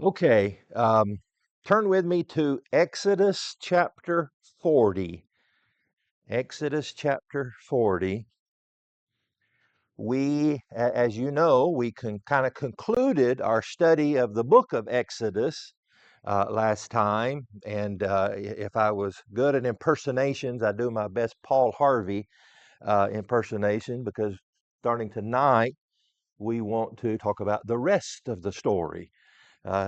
Okay, turn with me to Exodus chapter 40. Exodus chapter 40. As you know, we kind of concluded our study of the book of Exodus last time. And if I was good at impersonations, I do my best Paul Harvey impersonation because starting tonight, we want to talk about the rest of the story.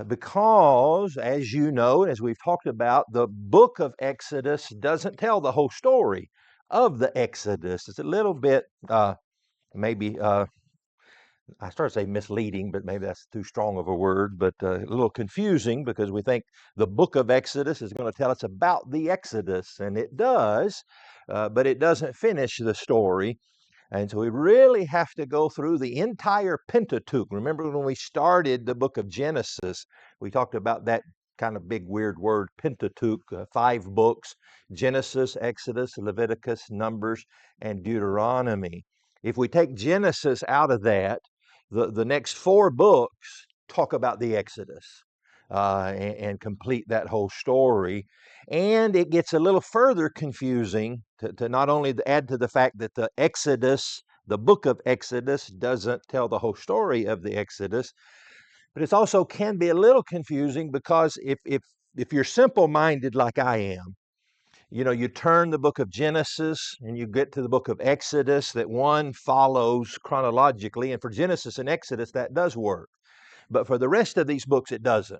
Because, as you know, and as we've talked about, the book of Exodus doesn't tell the whole story of the Exodus. It's a little bit, maybe, I started to say misleading, but maybe that's too strong of a word, but a little confusing because we think the book of Exodus is going to tell us about the Exodus, and it does, but it doesn't finish the story. And so we really have to go through the entire Pentateuch. Remember when we started the book of Genesis, we talked about that kind of big weird word, Pentateuch, 5 books: Genesis, Exodus, Leviticus, Numbers, and Deuteronomy. If we take Genesis out of that, the next 4 books talk about the Exodus and complete that whole story. And it gets a little further confusing to not only add to the fact that the Exodus, the book of Exodus, doesn't tell the whole story of the Exodus, but it also can be a little confusing because if you're simple-minded like I am, you turn the book of Genesis and you get to the book of Exodus, that one follows chronologically, and for Genesis and Exodus that does work. But for the rest of these books, it doesn't.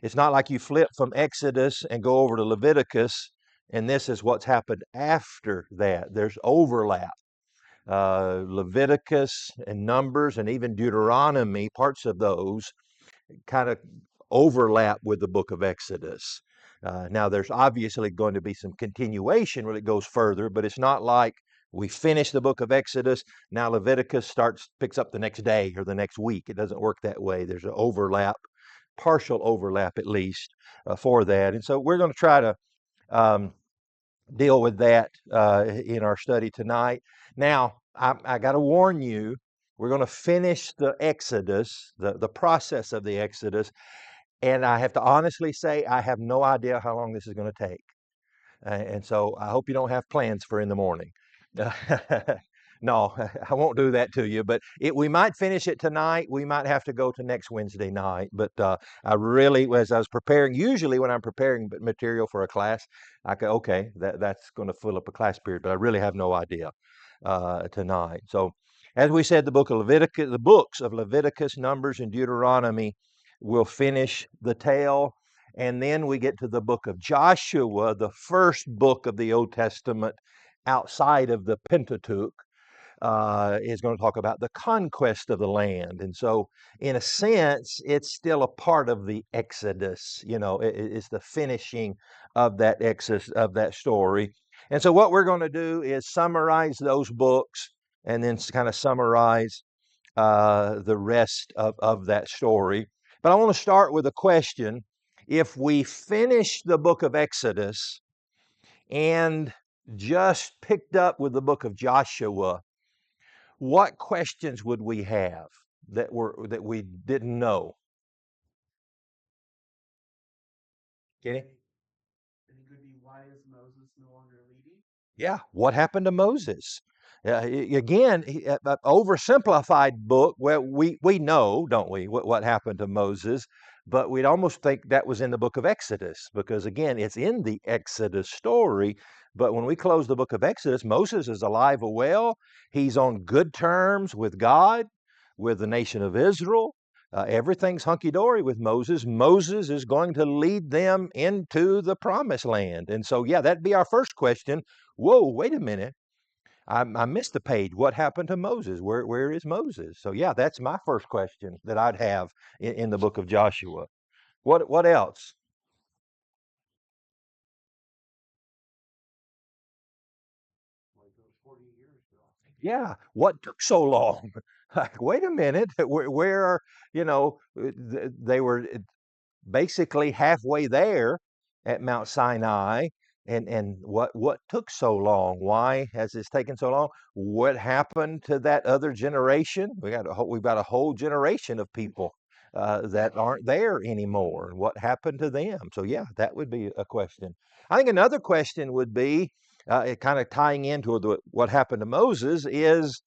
It's not like you flip from Exodus and go over to Leviticus, and this is what's happened after that. There's overlap. Leviticus and Numbers and even Deuteronomy, parts of those kind of overlap with the book of Exodus. Now, there's obviously going to be some continuation when it goes further, but it's not like we finish the book of Exodus, now Leviticus picks up the next day or the next week. It doesn't work that way. There's an overlap, partial overlap at least, for that. And so we're going to try to um, deal with that in our study tonight. Now, I got to warn you, we're going to finish the Exodus, the process of the Exodus, and I have to honestly say, I have no idea how long this is going to take. And so I hope you don't have plans for in the morning. No, I won't do that to you, but we might finish it tonight. We might have to go to next Wednesday night. But I really, as I was preparing, usually when I'm preparing material for a class, I go, okay, that's going to fill up a class period, but I really have no idea tonight. So, as we said, the books of Leviticus, Numbers, and Deuteronomy will finish the tale. And then we get to the book of Joshua, the first book of the Old Testament outside of the Pentateuch, is going to talk about the conquest of the land. And so, in a sense, it's still a part of the Exodus. It's the finishing of that Exodus, of that story. And so, what we're going to do is summarize those books and then kind of summarize the rest of that story. But I want to start with a question. If we finish the book of Exodus and just picked up with the book of Joshua, what questions would we have that we didn't know? Kenny? Yeah, what happened to Moses? Again, oversimplified book. Well, we know, don't we, what happened to Moses? But we'd almost think that was in the book of Exodus because, again, it's in the Exodus story. But when we close the book of Exodus, Moses is alive and well. He's on good terms with God, with the nation of Israel. Everything's hunky dory with Moses. Moses is going to lead them into the promised land. And so, yeah, that'd be our first question. Whoa, wait a minute. I missed the page. What happened to Moses? Where is Moses? So, yeah, that's my first question that I'd have in the book of Joshua. What else? Yeah, what took so long? Like, wait a minute. Where are, they were basically halfway there at Mount Sinai. And what took so long? Why has this taken so long? What happened to that other generation? We've got a whole generation of people that aren't there anymore, and what happened to them? So yeah, that would be a question. I think another question would be, kind of tying into what happened to Moses, is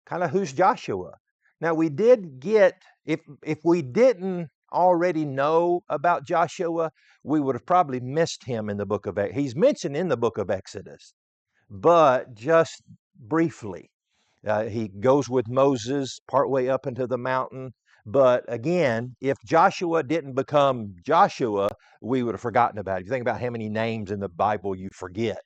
kind of who's Joshua. Now we did get, if we didn't already know about Joshua, we would have probably missed him in the book of He's mentioned in the book of Exodus, but just briefly. He goes with Moses partway up into the mountain. But again, if Joshua didn't become Joshua, we would have forgotten about it. You think about how many names in the Bible you forget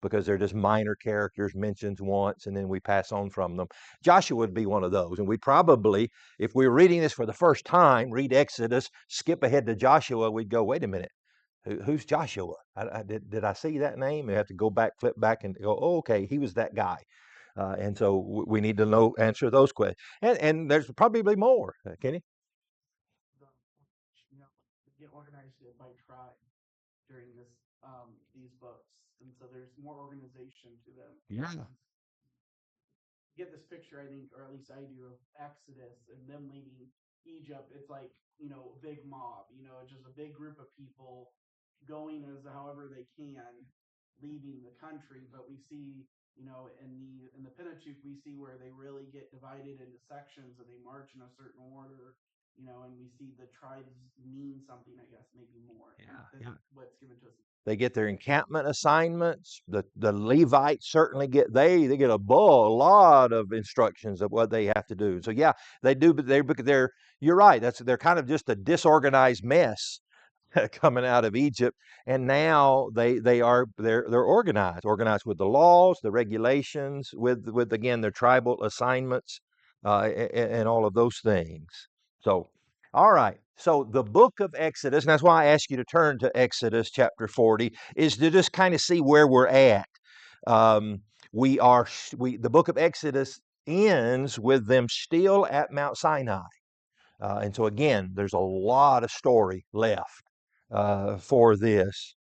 because they're just minor characters mentioned once and then we pass on from them. Joshua would be one of those. And we probably, if we were reading this for the first time, read Exodus, skip ahead to Joshua, we'd go, wait a minute. Who's Joshua? Did I see that name? You have to go back, flip back, and go, oh, okay, he was that guy. And so we need to answer those questions. And there's probably more. Kenny? You know, get organized by tribe during these books, and so there's more organization to them. Yeah. Get this picture, I think, or at least I do, of Exodus and them leaving Egypt. It's like, a big mob. It's just a big group of people going as however they can, leaving the country. But we see, in the Pentateuch, we see where they really get divided into sections and they march in a certain order. And we see the tribes mean something, I guess, maybe more. Yeah. What's given to us. They get their encampment assignments. The Levites certainly they get a lot of instructions of what they have to do. So yeah, they do, but they're you're right. They're kind of just a disorganized mess coming out of Egypt, and now they're organized with the laws, the regulations, with again their tribal assignments, and all of those things. So, all right. So the book of Exodus, and that's why I asked you to turn to Exodus chapter 40, is to just kind of see where we're at. Um, the book of Exodus ends with them still at Mount Sinai. And so again, there's a lot of story left for this.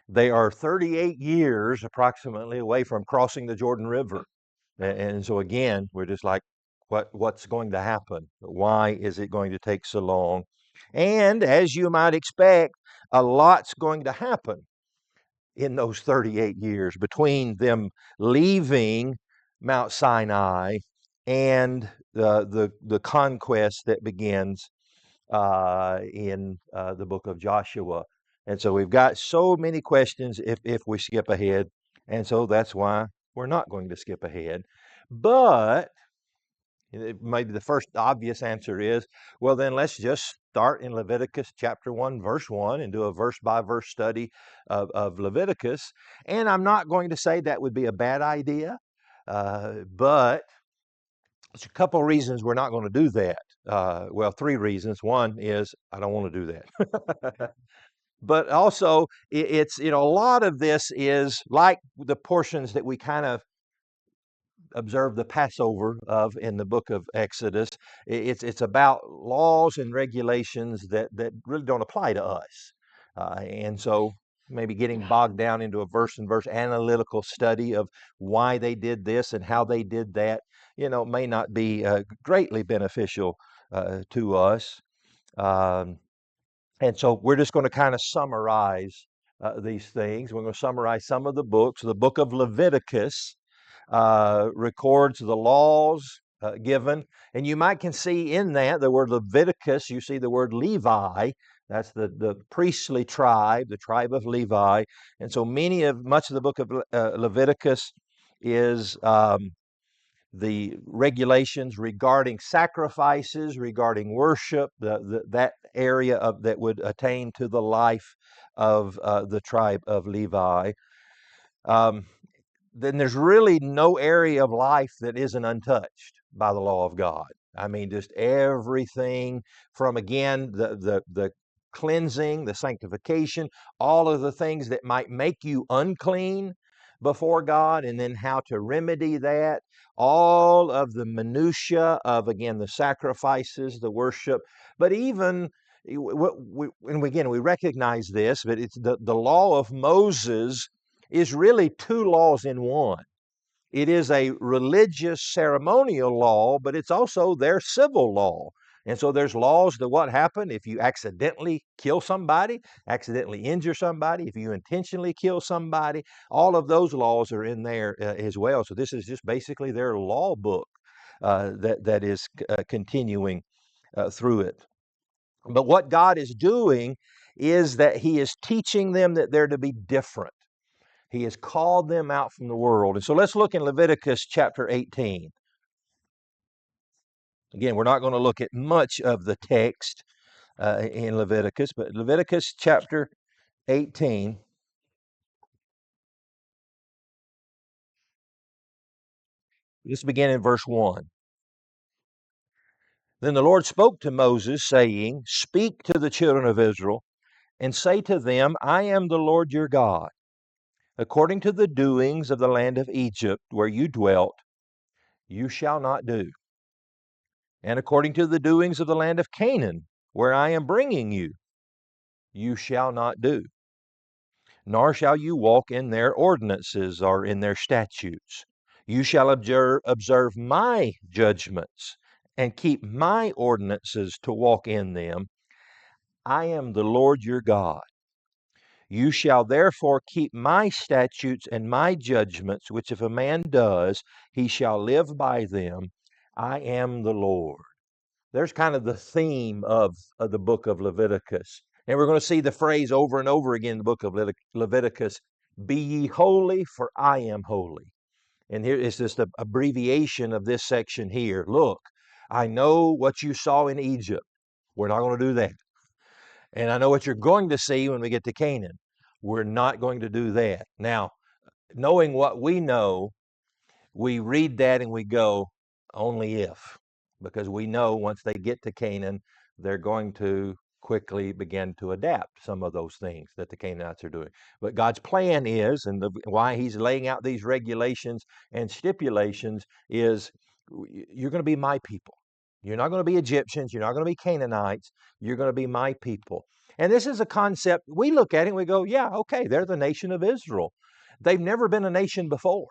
They are 38 years approximately away from crossing the Jordan River. And so again, we're just like, what's going to happen? Why is it going to take so long? And as you might expect, a lot's going to happen in those 38 years between them leaving Mount Sinai and the conquest that begins in the book of Joshua. And so we've got so many questions if we skip ahead. And so that's why we're not going to skip ahead. But maybe the first obvious answer is, well, then let's just start in Leviticus chapter 1, verse 1, and do a verse by verse study of Leviticus. And I'm not going to say that would be a bad idea, but there's a couple of reasons we're not going to do that. Well, three reasons. One is I don't want to do that. But also, it's, a lot of this is like the portions that we kind of observe the Passover of in the book of Exodus. It's about laws and regulations that really don't apply to us, and so maybe getting bogged down into a verse and verse analytical study of why they did this and how they did that, may not be greatly beneficial to us. Um, and so we're just going to kind of summarize these things. We're going to summarize some of the books. The book of Leviticus records the laws given. And you might can see in that the word Leviticus, you see the word Levi. That's the priestly tribe, the tribe of Levi. And so much of the book of Leviticus is the regulations regarding sacrifices, regarding worship, that area that would attain to the life of the tribe of Levi. Um, then there's really no area of life that isn't untouched by the law of God. I mean, just everything from, again, the cleansing, the sanctification, all of the things that might make you unclean before God, and then how to remedy that, all of the minutia of, again, the sacrifices, the worship, but even and again, we recognize this, but it's the law of Moses is really two laws in one. It is a religious ceremonial law, but it's also their civil law. And so there's laws to what happen if you accidentally kill somebody, accidentally injure somebody, if you intentionally kill somebody. All of those laws are in there as well. So this is just basically their law book that is continuing through it. But what God is doing is that He is teaching them that they're to be different. He has called them out from the world. And so let's look in Leviticus chapter 18. Again, we're not going to look at much of the text in Leviticus, but Leviticus chapter 18. Let's begin in verse 1. Then the Lord spoke to Moses, saying, Speak to the children of Israel, and say to them, I am the Lord your God. According to the doings of the land of Egypt, where you dwelt, you shall not do. And according to the doings of the land of Canaan, where I am bringing you, you shall not do. Nor shall you walk in their ordinances or in their statutes. You shall observe my judgments and keep my ordinances to walk in them. I am the Lord your God. You shall therefore keep my statutes and my judgments, which if a man does, he shall live by them. I am the Lord. There's kind of the theme of the book of Leviticus. And we're going to see the phrase over and over again in the book of Leviticus, be ye holy, for I am holy. And here is just an abbreviation of this section here. Look, I know what you saw in Egypt. We're not going to do that. And I know what you're going to see when we get to Canaan. We're not going to do that. Now, knowing what we know, we read that and we go, only if, because we know once they get to Canaan, they're going to quickly begin to adapt some of those things that the Canaanites are doing. But God's plan is, and why He's laying out these regulations and stipulations is, you're going to be my people. You're not going to be Egyptians. You're not going to be Canaanites. You're going to be my people. And this is a concept, we look at it and we go, yeah, okay, they're the nation of Israel. They've never been a nation before.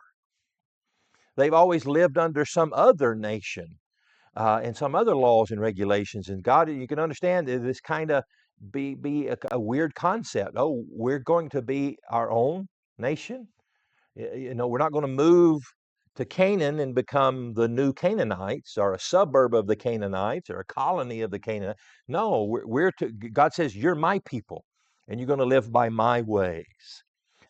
They've always lived under some other nation and some other laws and regulations. And God, you can understand this kind of be a weird concept. Oh, we're going to be our own nation. You know, we're not going to move to Canaan and become the new Canaanites or a suburb of the Canaanites or a colony of the Canaanites. No, God says, you're my people and you're going to live by my ways.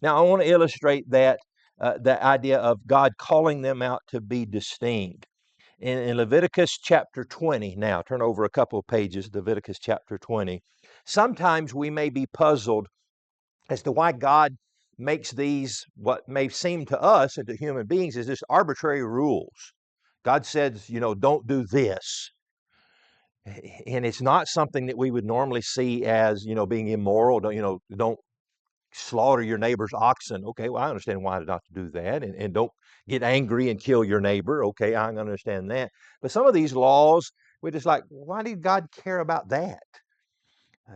Now, I want to illustrate that the idea of God calling them out to be distinct. In Leviticus chapter 20, now turn over a couple of pages, Leviticus chapter 20. Sometimes we may be puzzled as to why God makes these, what may seem to us and to human beings, is just arbitrary rules. God says, you know, don't do this. And it's not something that we would normally see as, you know, being immoral. Don't slaughter your neighbor's oxen. Okay, well, I understand why not to do that. And don't get angry and kill your neighbor. Okay, I understand that. But some of these laws, we're just like, why did God care about that?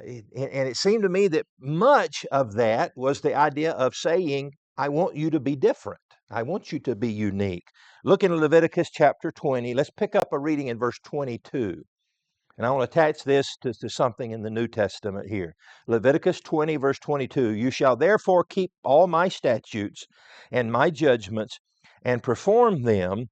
And it seemed to me that much of that was the idea of saying, I want you to be different. I want you to be unique. Look in Leviticus chapter 20. Let's pick up a reading in verse 22. And I want to attach this to something in the New Testament here. Leviticus 20, verse 22. You shall therefore keep all my statutes and my judgments and perform them,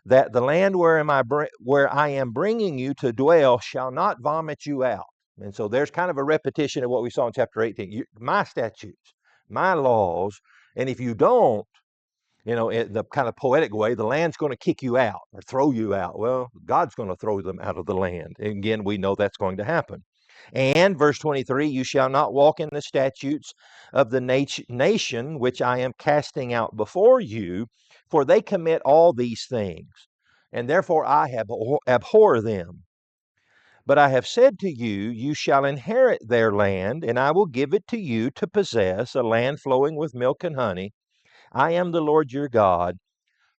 that the land where I am bringing you to dwell shall not vomit you out. And so there's kind of a repetition of what we saw in chapter 18. My statutes, my laws, and if you don't, you know, in the kind of poetic way, the land's going to kick you out or throw you out. Well, God's going to throw them out of the land. And again, we know that's going to happen. And verse 23, you shall not walk in the statutes of the nation which I am casting out before you, for they commit all these things, and therefore I have abhor them. But I have said to you, you shall inherit their land, and I will give it to you to possess, a land flowing with milk and honey. I am the Lord your God,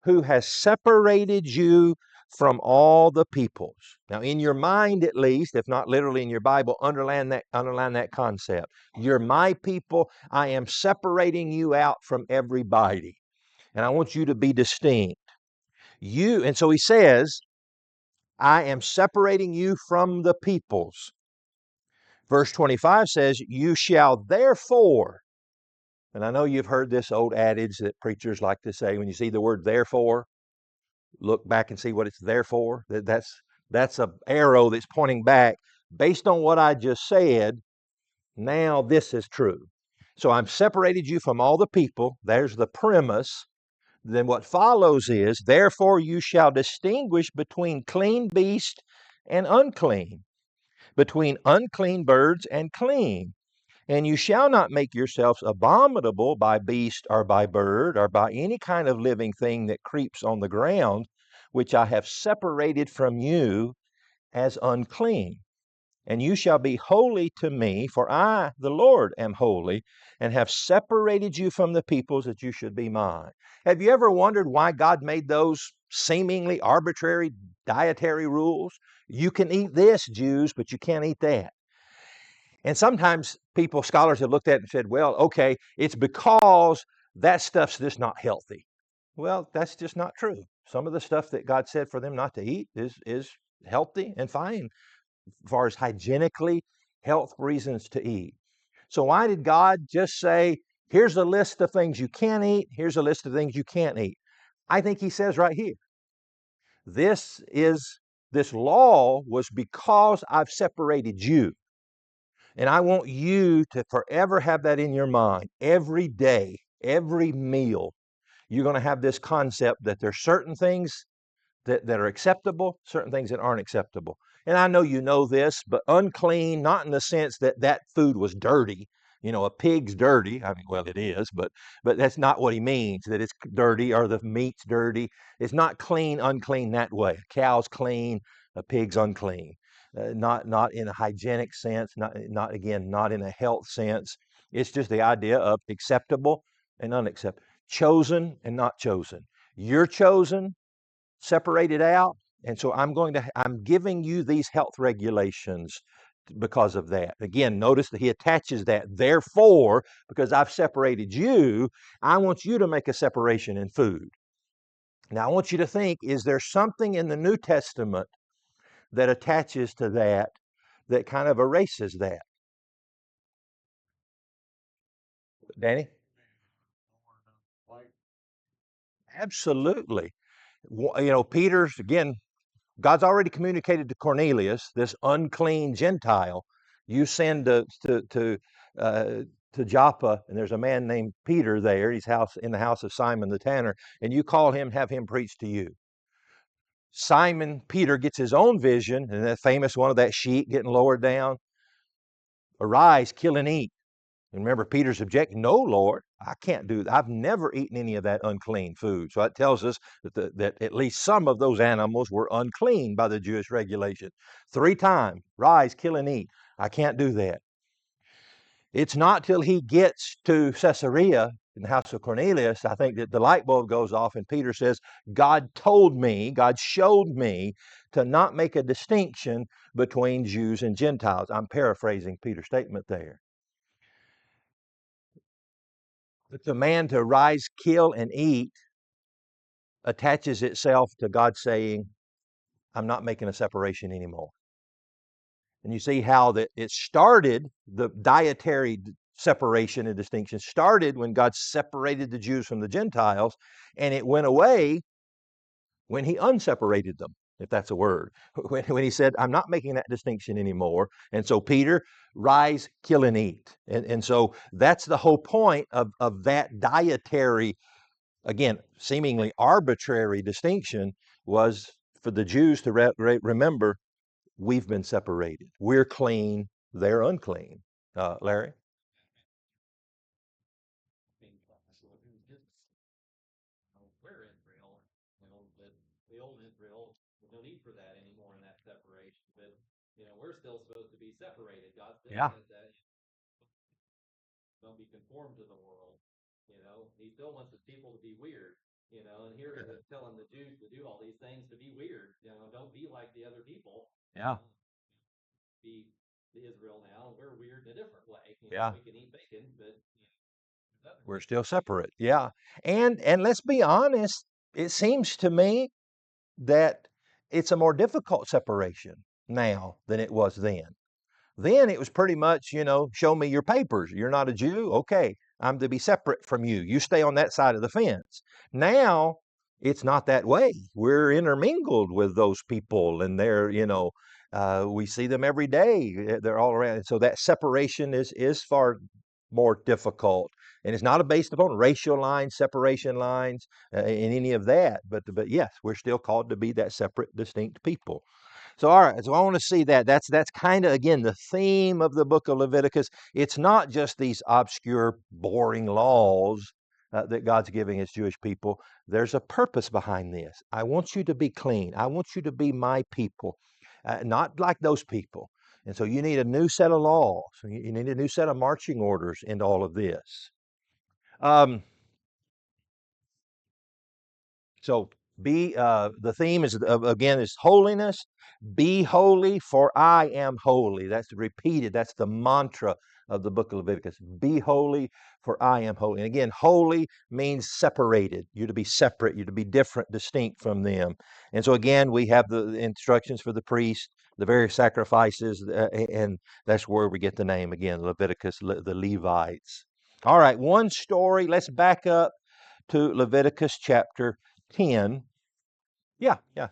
who has separated you from all the peoples. Now, in your mind at least, if not literally in your Bible, underline that concept. You're my people. I am separating you out from everybody. And I want you to be distinct. And so he says, I am separating you from the peoples. Verse 25 says, you shall therefore, and I know you've heard this old adage that preachers like to say, when you see the word therefore, look back and see what it's there for. That's a arrow that's pointing back. Based on what I just said, now this is true. So I'm separated you from all the people. There's the premise. Then what follows is, therefore you shall distinguish between clean beast and unclean, between unclean birds and clean. And you shall not make yourselves abominable by beast or by bird or by any kind of living thing that creeps on the ground, which I have separated from you as unclean. And you shall be holy to me, for I, the Lord, am holy, and have separated you from the peoples that you should be mine. Have you ever wondered why God made those seemingly arbitrary dietary rules? You can eat this, Jews, but you can't eat that. And sometimes people, scholars have looked at it and said, well, okay, it's because that stuff's just not healthy. Well, that's just not true. Some of the stuff that God said for them not to eat is healthy and fine as far as hygienically health reasons to eat. So why did God just say, here's a list of things you can eat, here's a list of things you can't eat? I think he says right here, this law was because I've separated you. And I want you to forever have that in your mind. Every day, every meal, you're going to have this concept that there's certain things that are acceptable, certain things that aren't acceptable. And I know you know this, but unclean, not in the sense that that food was dirty. You know, a pig's dirty. I mean, well, it is, but that's not what he means, that it's dirty or the meat's dirty. It's not clean, unclean that way. A cow's clean, a pig's unclean. Not in a hygienic sense, not again, not in a health sense. It's just the idea of acceptable and unacceptable, chosen and not chosen. You're chosen, separated out, and so I'm giving you these health regulations because of that. Again, notice that he attaches that, therefore, because I've separated you, I want you to make a separation in food. Now, I want you to think, is there something in the New Testament that attaches to that that kind of erases that? Danny? Absolutely. You know, Peter's, again, God's already communicated to Cornelius, this unclean Gentile. You send to Joppa, and there's a man named Peter there. He's in the house of Simon the tanner, and you call him, have him preach to you. Simon Peter gets his own vision, and that famous one of that sheet getting lowered down. Arise, kill and eat. And remember, Peter's objecting, no, Lord, I can't do that. I've never eaten any of that unclean food. So that tells us that at least some of those animals were unclean by the Jewish regulation. 3 times, rise, kill, and eat. I can't do that. It's not till he gets to Caesarea in the house of Cornelius, I think, that the light bulb goes off and Peter says, God told me, God showed me to not make a distinction between Jews and Gentiles. I'm paraphrasing Peter's statement there. The command to rise, kill, and eat attaches itself to God saying, I'm not making a separation anymore. And you see how that it started, the dietary separation and distinction started when God separated the Jews from the Gentiles, and it went away when he unseparated them, if that's a word. When he said, I'm not making that distinction anymore. And so Peter, rise, kill, and eat. And so that's the whole point of that dietary, again, seemingly arbitrary distinction, was for the Jews to remember, we've been separated. We're clean, they're unclean. Larry? Yeah. Yeah. Yeah. We're still separate. Yeah. And let's be honest, it seems to me that it's a more difficult separation now than it was then. Then it was pretty much, show me your papers. You're not a Jew? Okay, I'm to be separate from you. You stay on that side of the fence. Now it's not that way. We're intermingled with those people, and we see them every day. They're all around. And so that separation is far more difficult. And it's not based upon racial lines, separation lines, in any of that. But yes, we're still called to be that separate, distinct people. So all right, so I want to see that. That's kind of again the theme of the book of Leviticus. It's not just these obscure, boring laws that God's giving his Jewish people. There's a purpose behind this. I want you to be clean. I want you to be my people, not like those people. And so you need a new set of laws. You need a new set of marching orders into all of this. Um, So the theme is again is holiness. Be holy, for I am holy. That's repeated. That's the mantra of the book of Leviticus. Be holy, for I am holy. And again, holy means separated. You're to be separate. You're to be different, distinct from them. And so again, we have the instructions for the priest, the various sacrifices, and that's where we get the name again, Leviticus, the Levites. All right, one story. Let's back up to Leviticus chapter 10. Yeah, yeah,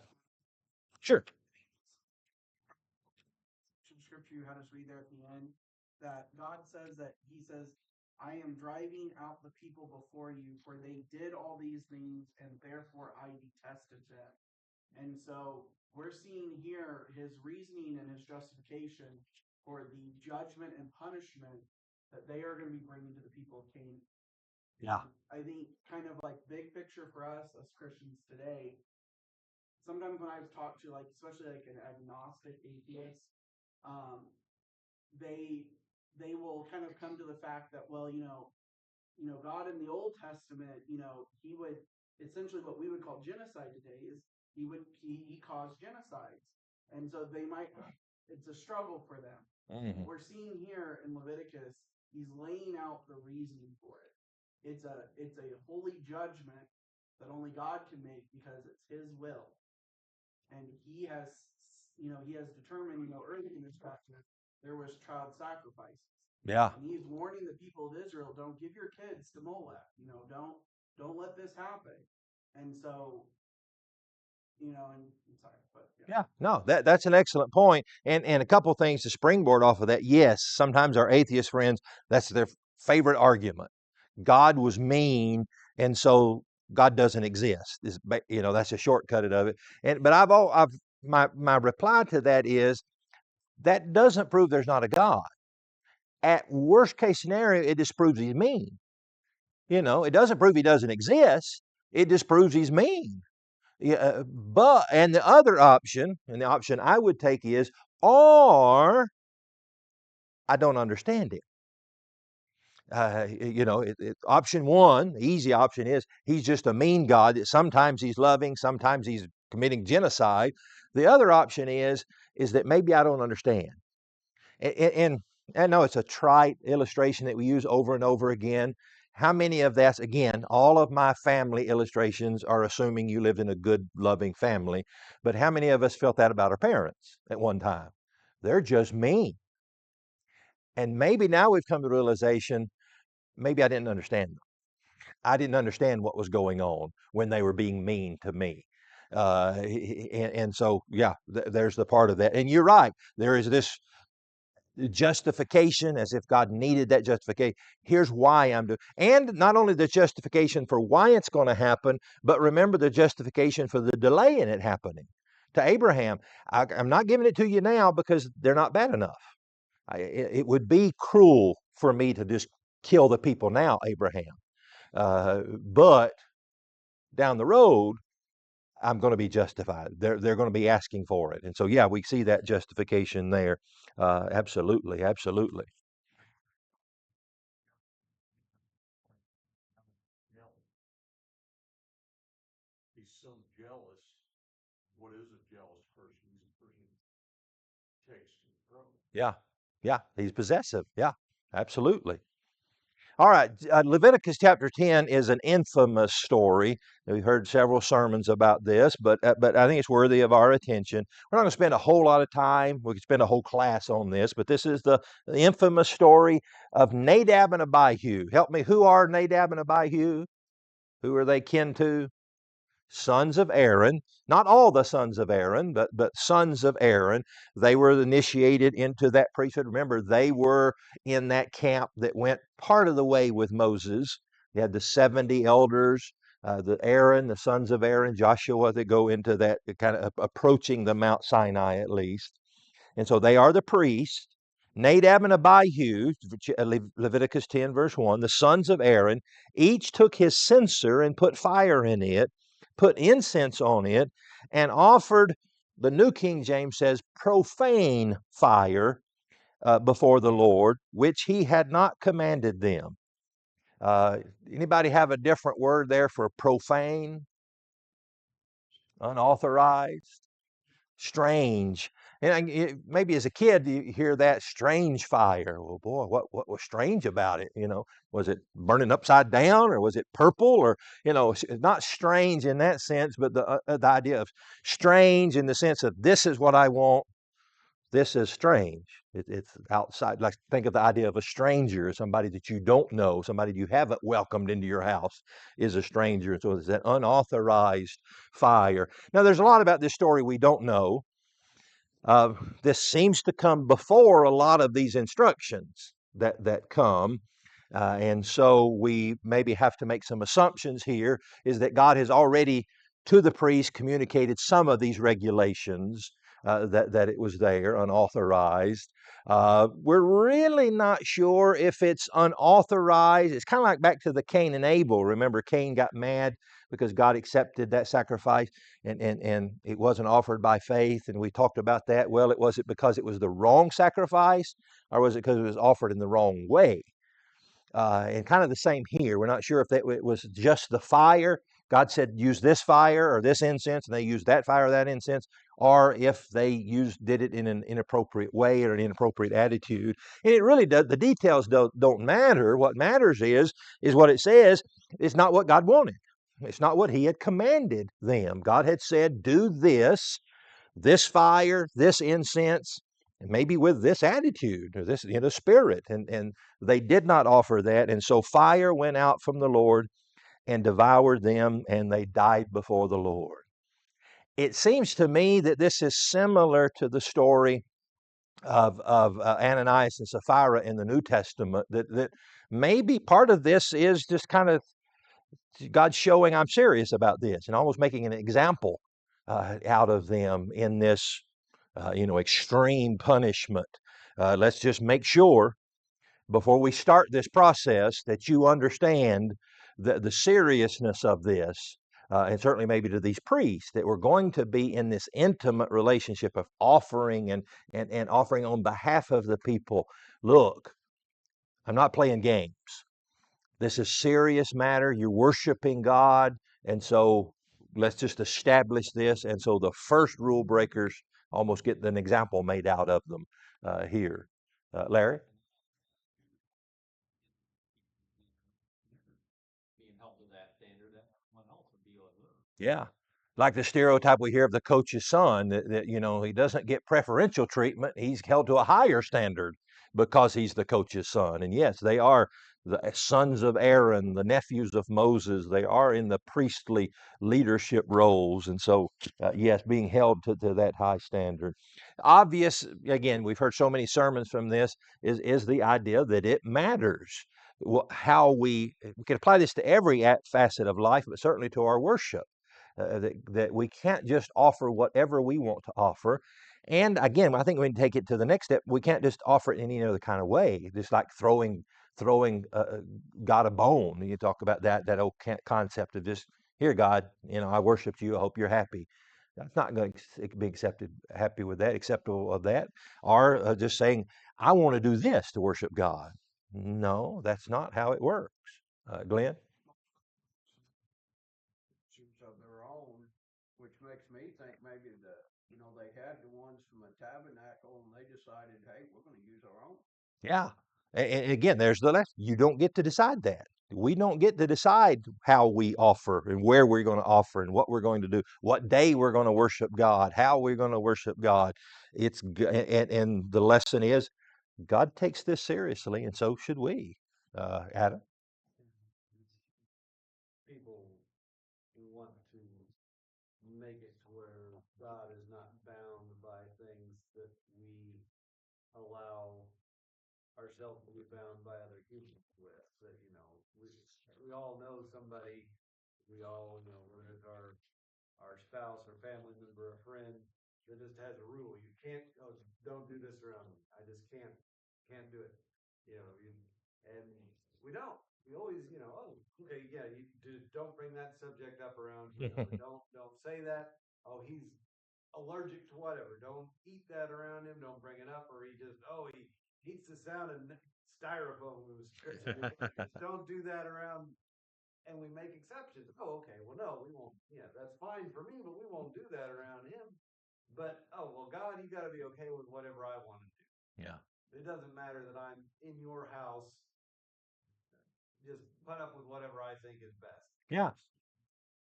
sure. Scripture you had us read there at the end, that God says that He says, I am driving out the people before you, for they did all these things, and therefore I detested them. And so we're seeing here his reasoning and his justification for the judgment and punishment that they are going to be bringing to the people of Canaan. Yeah. I think kind of like big picture for us as Christians today, sometimes when I've talked to like especially like an agnostic atheist, um, they they will kind of come to the fact that, well, God in the Old Testament, he would essentially what we would call genocide today is he caused genocides, and so they might it's a struggle for them. Mhm. We're seeing here in Leviticus, he's laying out the reasoning for it. It's a holy judgment that only God can make because it's His will, and he has determined, early in this chapter there was child sacrifices, Yeah. and he's warning the people of Israel, don't give your kids to Molech, don't let this happen. And so, and I'm sorry, but yeah. Yeah, no, that's an excellent point, and a couple things to springboard off of that. Yes, sometimes our atheist friends, that's their favorite argument. God was mean, and so God doesn't exist. That's a shortcut of it. But my reply to that is that doesn't prove there's not a God. At worst case scenario, it just proves he's mean. It doesn't prove he doesn't exist. It just proves he's mean. Yeah, and the other option, and the option I would take is, or I don't understand him. Option one, the easy option is he's just a mean God. Sometimes he's loving, sometimes he's committing genocide. The other option is that maybe I don't understand. And I know it's a trite illustration that we use over and over again. How many of that's, again, all of my family illustrations are assuming you lived in a good, loving family. But how many of us felt that about our parents at one time? They're just mean. And maybe now we've come to the realization maybe I didn't understand them. I didn't understand what was going on when they were being mean to me. And so, yeah, there's the part of that. And you're right. There is this justification as if God needed that justification. Here's why I'm doing, and not only the justification for why it's going to happen, but remember the justification for the delay in it happening. To Abraham, I'm not giving it to you now because they're not bad enough. It would be cruel for me to just kill the people now, Abraham. But down the road, I'm going to be justified. They're going to be asking for it, and so yeah, we see that justification there. Absolutely, absolutely. Yeah, yeah, he's possessive. Yeah, absolutely. All right, Leviticus chapter 10 is an infamous story. We've heard several sermons about this, but I think it's worthy of our attention. We're not going to spend a whole lot of time. We could spend a whole class on this, but this is the infamous story of Nadab and Abihu. Help me, who are Nadab and Abihu? Who are they kin to? Sons of Aaron, not all the sons of Aaron, but sons of Aaron. They were initiated into that priesthood. Remember, they were in that camp that went part of the way with Moses. You had the 70 elders, the sons of Aaron, Joshua, that go into that kind of approaching the Mount Sinai at least. And so they are the priests. Nadab and Abihu, Leviticus 10, verse 1, the sons of Aaron, each took his censer and put fire in it, put incense on it, and offered, the New King James says, profane fire before the Lord, which he had not commanded them. Uh, Anybody have a different word there for profane, unauthorized? Strange. And maybe as a kid you hear that strange fire. Well, boy, what was strange about it? Was it burning upside down, or was it purple, or it's not strange in that sense, but the idea of strange in the sense of this is what I want. This is strange. It's outside. Like, think of the idea of a stranger, somebody that you don't know, somebody you haven't welcomed into your house is a stranger. So it's that unauthorized fire. Now, there's a lot about this story we don't know. Uh, this seems to come before a lot of these instructions that come. And so we maybe have to make some assumptions here, is that God has already to the priest communicated some of these regulations, that it was there, unauthorized. We're really not sure if it's unauthorized. It's kind of like back to the Cain and Abel. Remember, Cain got mad because God accepted that sacrifice, and it wasn't offered by faith. And we talked about that. Well, was it because it was the wrong sacrifice, or was it because it was offered in the wrong way? And kind of the same here. We're not sure if it was just the fire. God said, use this fire or this incense, and they used that fire or that incense, or if they did it in an inappropriate way or an inappropriate attitude. And it really does. The details don't matter. What matters is what it says. It's not what God wanted. It's not what He had commanded them. God had said, do this fire, this incense, and maybe with this attitude or this spirit, and they did not offer that, and so fire went out from the Lord and devoured them, and they died before the Lord. It seems to me that this is similar to the story of Ananias and Sapphira in the New Testament. That maybe part of this is just kind of God showing I'm serious about this, and almost making an example out of them in this extreme punishment. Let's just make sure before we start this process that you understand the seriousness of this, and certainly maybe to these priests, that we're going to be in this intimate relationship of offering and offering on behalf of the people. Look, I'm not playing games. This is serious matter. You're worshiping God, and so let's just establish this. And so the first rule breakers almost get an example made out of them here. Larry? Yeah. Like the stereotype we hear of the coach's son, that he doesn't get preferential treatment. He's held to a higher standard because he's the coach's son. And yes, they are the sons of Aaron, the nephews of Moses. They are in the priestly leadership roles. And so, yes, being held to that high standard. Obvious, again, we've heard so many sermons from this, is the idea that it matters how we can apply this to every facet of life, but certainly to our worship. That we can't just offer whatever we want to offer. And again, I think we can take it to the next step. We can't just offer it in any other kind of way, just like throwing God a bone. You talk about that old concept of just, here, God, I worshiped you. I hope you're happy. That's not going to be happy with that, acceptable of that. Or just saying, I want to do this to worship God. No, that's not how it works. Glenn? Of their own, which makes me think maybe they had the ones from a tabernacle and they decided, hey, we're going to use our own. Yeah. And again, there's the lesson. You don't get to decide that. We don't get to decide how we offer and where we're going to offer and what we're going to do, what day we're going to worship God, how we're going to worship God. And the lesson is God takes this seriously, and so should we. Adam. People want to make it to where God is not bound by things that we allow ourselves to be bound by other humans with. That we all know somebody. We all whether it's our spouse or family member or friend that just has a rule. You can't don't do this around me. I just can't do it. And we don't. We always, oh, okay, yeah, you just don't bring that subject up around here. Don't say that. Oh, he's allergic to whatever. Don't eat that around him. Don't bring it up. Or he hates the sound of styrofoam. Just don't do that around. And we make exceptions. Oh, okay. Well, no, we won't. Yeah, that's fine for me, but we won't do that around him. But well, God, you got to be okay with whatever I want to do. Yeah. It doesn't matter that I'm in your house. Just put up with whatever I think is best. Yeah.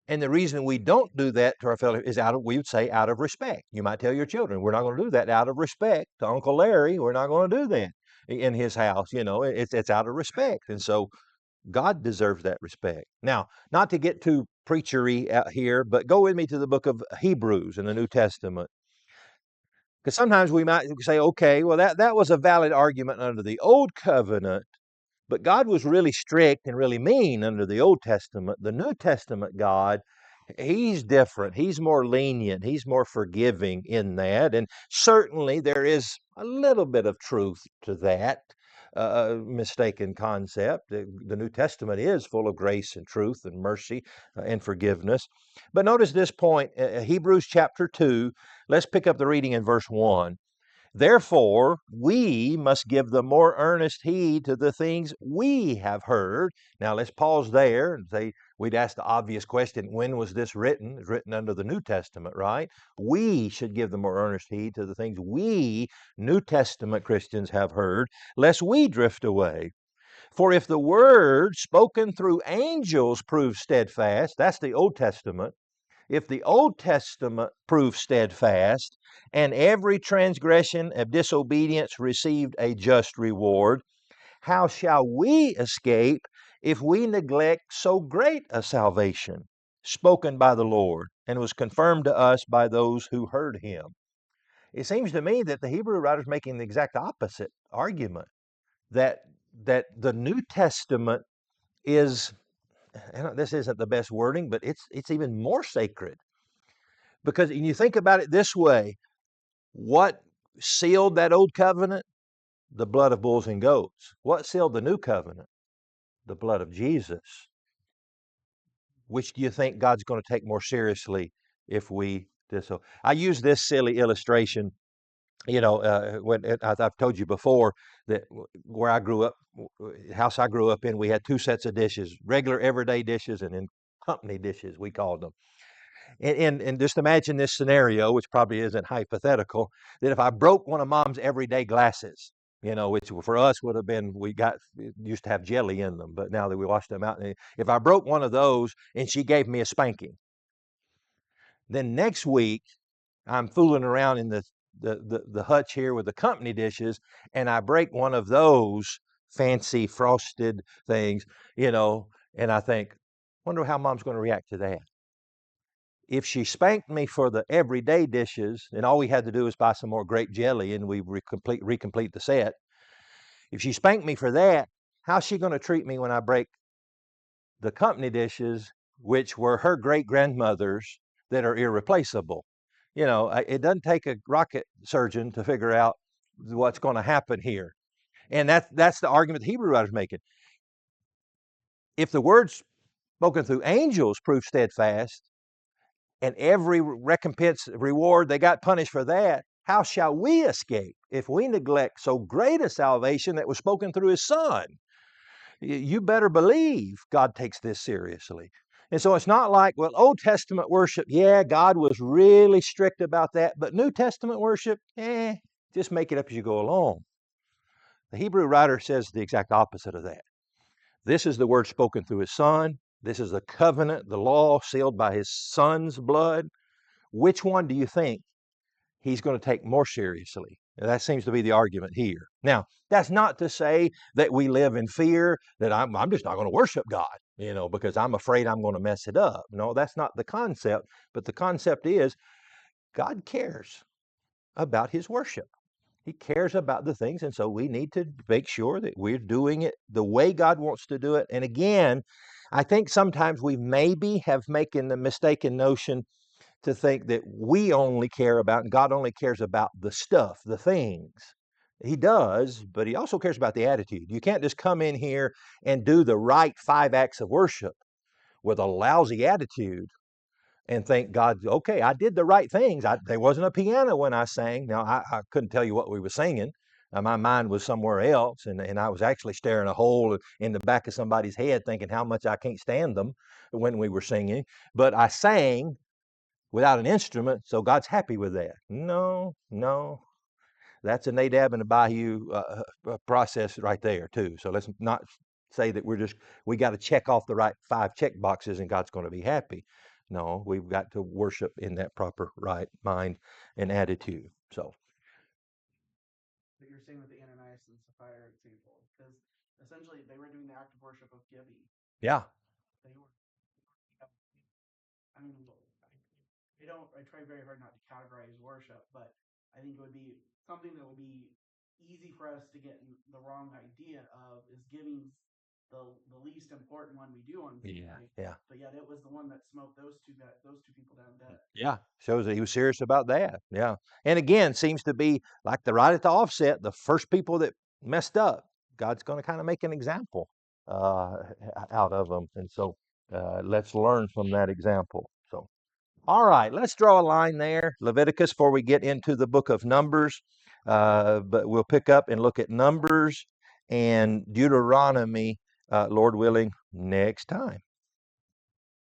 And the reason we don't do that to our fellow is we would say, out of respect. You might tell your children, we're not going to do that out of respect to Uncle Larry. We're not going to do that in his house. It's out of respect. And so God deserves that respect. Now, not to get too preachery out here, but go with me to the book of Hebrews in the New Testament. Because sometimes we might say, okay, well, that was a valid argument under the old covenant, but God was really strict and really mean under the Old Testament. The New Testament God, he's different. He's more lenient. He's more forgiving in that. And certainly there is a little bit of truth to that mistaken concept. The New Testament is full of grace and truth and mercy and forgiveness. But notice this point, Hebrews chapter 2. Let's pick up the reading in verse 1. Therefore, we must give the more earnest heed to the things we have heard. Now, let's pause there and say, we'd ask the obvious question, when was this written? It's written under the New Testament, right? We should give the more earnest heed to the things we, New Testament Christians, have heard, lest we drift away. For if the word spoken through angels proves steadfast, that's the Old Testament. If the Old Testament proved steadfast, and every transgression of disobedience received a just reward, how shall we escape if we neglect so great a salvation, spoken by the Lord, and was confirmed to us by those who heard him? It seems to me that the Hebrew writer is making the exact opposite argument, that the New Testament is, this isn't the best wording, but it's even more sacred. Because you think about it this way, what sealed that old covenant? The blood of bulls and goats. What sealed the new covenant? The blood of Jesus. Which do you think God's going to take more seriously if we disobey? I use this silly illustration. I've told you before that where I grew up, house I grew up in, we had two sets of dishes, regular everyday dishes and then company dishes, we called them. And just imagine this scenario, which probably isn't hypothetical, that if I broke one of Mom's everyday glasses, which for us would have been, used to have jelly in them, but now that we washed them out, if I broke one of those and she gave me a spanking, then next week I'm fooling around in the hutch here with the company dishes, and I break one of those fancy frosted things, and I think, wonder how Mom's going to react to that. If she spanked me for the everyday dishes, and all we had to do was buy some more grape jelly and we recomplete the set. If she spanked me for that, how's she going to treat me when I break the company dishes, which were her great grandmother's, that are irreplaceable? It doesn't take a rocket surgeon to figure out what's going to happen here. And that's the argument the Hebrew writer's making. If the words spoken through angels prove steadfast, and every recompense, reward, they got punished for that, how shall we escape if we neglect so great a salvation that was spoken through his Son? You better believe God takes this seriously. And so it's not like, well, Old Testament worship, yeah, God was really strict about that, but New Testament worship, just make it up as you go along. The Hebrew writer says the exact opposite of that. This is the word spoken through his son. This is the covenant, the law sealed by his son's blood. Which one do you think he's going to take more seriously? And that seems to be the argument here. Now, that's not to say that we live in fear, that I'm just not going to worship God, because I'm afraid I'm going to mess it up. No, that's not the concept. But the concept is God cares about his worship. He cares about the things, and so we need to make sure that we're doing it the way God wants to do it. And again, I think sometimes we maybe have making the mistaken notion to think that we only care about and God only cares about the stuff, the things. He does, but he also cares about the attitude. You can't just come in here and do the right 5 acts of worship with a lousy attitude and think God, okay, I did the right things. There wasn't a piano when I sang. Now, I couldn't tell you what we were singing. My mind was somewhere else, and I was actually staring a hole in the back of somebody's head thinking how much I can't stand them when we were singing. But I sang without an instrument, so God's happy with that. No, that's a Nadab and Abihu process right there too. So let's not say that we got to check off the right 5 check boxes and God's going to be happy. No, we've got to worship in that proper right mind and attitude. So That you're saying with the Ananias and Sapphira example, because essentially they were doing the act of worship of giving. yeah, They were. I mean, I try very hard not to categorize worship, but I think it would be something that would be easy for us to get the wrong idea of is giving the least important one we do on Sunday. yeah, But yet it was the one that smoked those two people down dead. yeah. Shows that he was serious about that. Yeah, and again, seems to be like right at the offset, the first people that messed up, God's going to kind of make an example uh, out of them, and so let's learn from that example. So. All right, let's draw a line there, Leviticus, before we get into the book of Numbers. But we'll pick up and look at Numbers and Deuteronomy, Lord willing, next time.